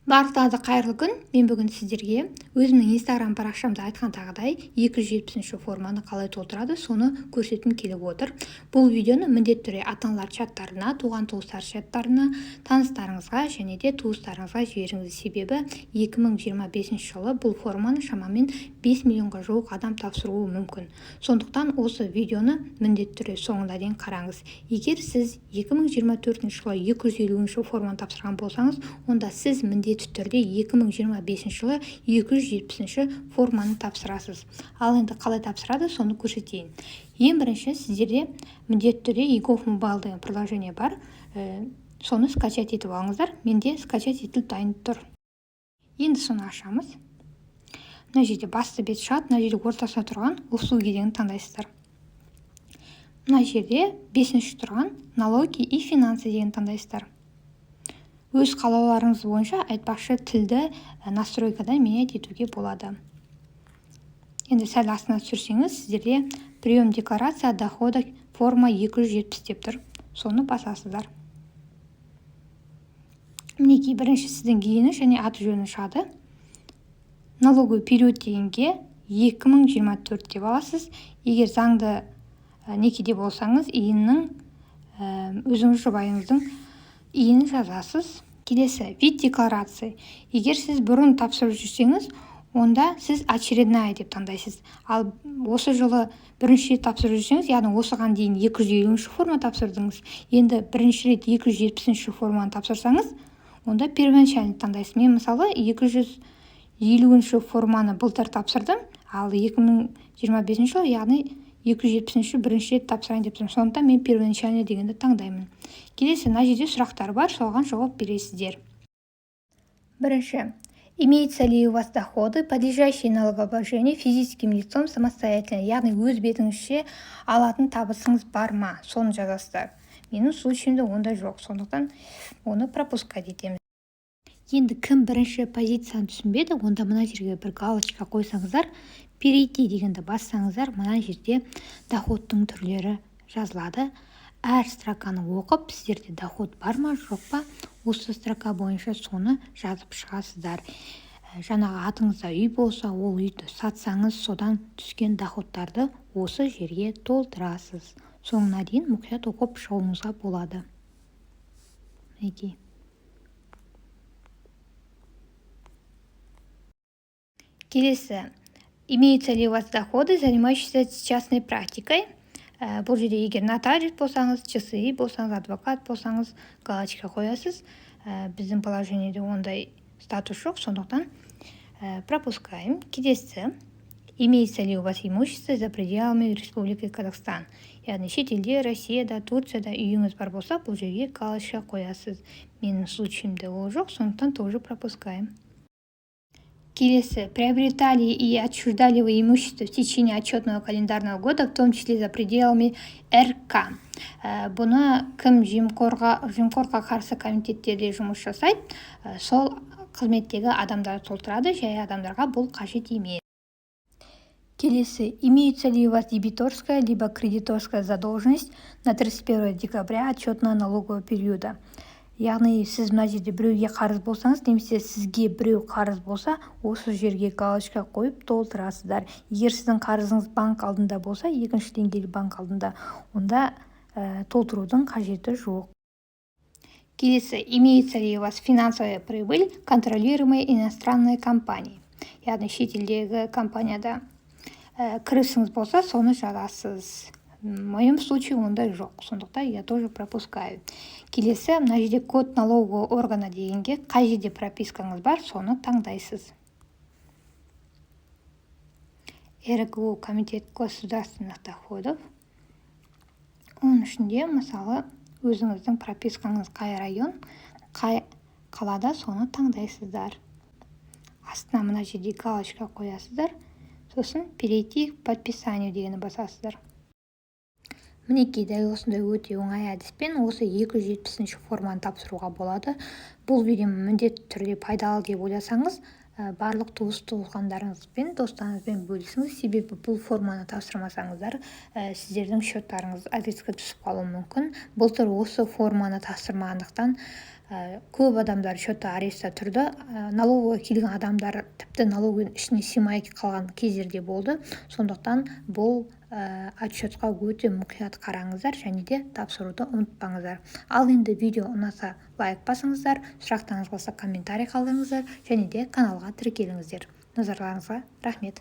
Барлықтарыңызға қайырлы күн. Мен бүгін сіздерге өзімнің инстаграм парақшамда айтқандағыдай 270 форманы қалай толтырады, соны көрсеткім келіп отыр. Бұл видеоны міндетті түрде ата-аналар чаттарына, туған-туыстар чаттарына, таныстарыңызға және де туыстарыңызға жіберіңіз. Себебі 2025 жылы бұл форманы шамамен 5 миллионға жуық адам тапсыруы мүмкін. Сондықтан осы видеоны міндетті түрде соңына дейін қараңыз. Егер сіз 2024 жылы 250 форманы тапсырған болсаңыз, онда сіз міндетті түрде 2025 жылы 270 форманы тапсырасыз. Ал енді қалай тапсырады, соны көрсетейін. Ең бірінші, сіздерде міндетті түрде eGov Mobile деген приложение бар. Соны скачать етіп алыңыздар. Менде скачать етіліп дайын тұр. Енді соны ашамыз. Мына жерде басты бет шығады. Мына жерде ортасында тұрған услуги дегенді таңдайсыздар. Мына жерде 5-ші тұрған налоги и финансы дегенді таңдайсыздар. Өз қалауларыңыз бойынша айтпақшы тілді настройкада менять етуге болады. Енді сәл астына түсірсеңіз, сіздерде прием декларация дохода форма 270 деп тұр. Соны басасыздар. Мінекей бірінші сіздің гейіні және аты жөні шығады. Налоговый период дегенге 2024 деп аласыз. Егер заңды некеде болсаңыз, иіннің өзіңіз жұбайыңыздың иінін жазасыз. Келесі вид декларации. Егер сіз бұрын тапсырып жүрсеңіз, онда сіз очередная деп таңдайсыз. Ал осы жылы бірінші рет тапсырып жүрсеңіз, яғни осыған дейін 250 форма тапсырдыңыз. Енді бірінші рет 270 форманы тапсырсаңыз, онда первоначальный таңдайсыз. Мен мысалы 250 форманы былтыр тапсырдым, ал 2025 жылы, яғни 270 бірінші рет тапсырайын деп тұрмын. Сондықтан мен первоначальный дегенді таңдаймын. Келесі мына жерде сұрақтар бар, соған жауап бересіздер. Бірінші. Имеются ли у вас доходы, подлежащие налогообложению физическим лицом самостоятельно, яғни өз бетіңізше алатын табысыңыз бар ма? Соны жазасыздар. Менің случайымда онда жоқ, сондықтан оны пропускать етеміз. Енді кім бірінші позицияны түсінбеді, онда мына жерге бір галочка қойсаңыздар, перейти дегенді бассаңыздар, мына жерде доходтың түрлері жазылады. Әр строканы оқып, сіздерде доход бар ма, жоқ па, осы строка бойынша соны жазып шығасыздар. Жаңағы атыңызда үй болса, ол үйді сатсаңыз, содан түскен доходтарды осы жерге толтырасыз. Соңына дейін мұқият оқып шығуыңызға болады. Мінекей. Келесі. Имеются ли у вас доходы, занимающиеся частной практикой? Бұл жерде егер нотариус болсаңыз, ЧСИ болсаңыз, адвокат болсаңыз, галочка қоясыз. Біздің положениеде ондай статус жоқ, сондықтан пропускаем. Келесі. Имеется ли у вас имущество за пределами Республики Казахстан? Яғни шетелде, Россияда, Турцияда үйіңіз бар болса, бұл жерге галочка қоясыз. Менің случайымда ол жоқ, сондықтан тоже пропускаем. Келесі. Приобретали и отчуждали вы имущество в течение отчетного календарного года, в том числе за пределами РК. Бұны кім жемқорлыққа қарсы комитеттерде жұмыс жасайды, сол қызметтегі адамдар толтырады, жай адамдарға бұл қажет емес. Келесі. Имеются ли у вас дебиторская либо кредиторская задолженность на 31 декабря отчетного налогового периода? Яғни сіз мына жерде біреуге қарыз болсаңыз, немесе сізге біреу қарыз болса, осы жерге галочка қойып толтырасыздар. Егер сіздің қарызыңыз банк алдында болса, екінші деңгейлі банк алдында, онда толтырудың қажеті жоқ. Келесі. Имеется ли у вас финансовая прибыль, контролируемая иностранной компанией? Яғни шетелдегі компанияда кірісіңіз болса, соны жазасыз. В моем случае онда жоқ, сондықтан я тоже пропускаю. Келесі, мына жерде код налогового органа дегенге қай жерде пропискаңыз бар, соны таңдайсыз. РГУ, комитет государственных доходов. Оның ішінде, мысалы, өзіңіздің пропискаңыз қай район, қай қалада, соны таңдайсыздар. Астына мына жерде галочка қоясыздар, сосын перейти к подписанию дегені басасыздар. Мінекей дәл осындай өте оңай әдіспен осы 270 форманы тапсыруға болады. Бұл видео міндетті түрде пайдалы деп ойласаңыз, барлық туыс-туғандарыңызбен, достарыңызбен бөлісіңіз. Себебі бұл форманы тапсырмасаңыздар, сіздердің счеттарыңыз адреске түсіп қалуы мүмкін. Былтыр осы форманы тапсырмағандықтан көп адамдар счеты арестте тұрды. Налоговый келген адамдар тіпті налоговый ішіне сыймай қалған кездерде болды. Сондықтан бұл отчетқа өте мұқият қараңыздар және де тапсыруды ұмытпаңыздар. Ал енді видео ұнаса лайк басыңыздар, сұрақтарыңыз болса комментарий қалдырыңыздар және де каналға тіркеліңіздер. Назарларыңызға рахмет.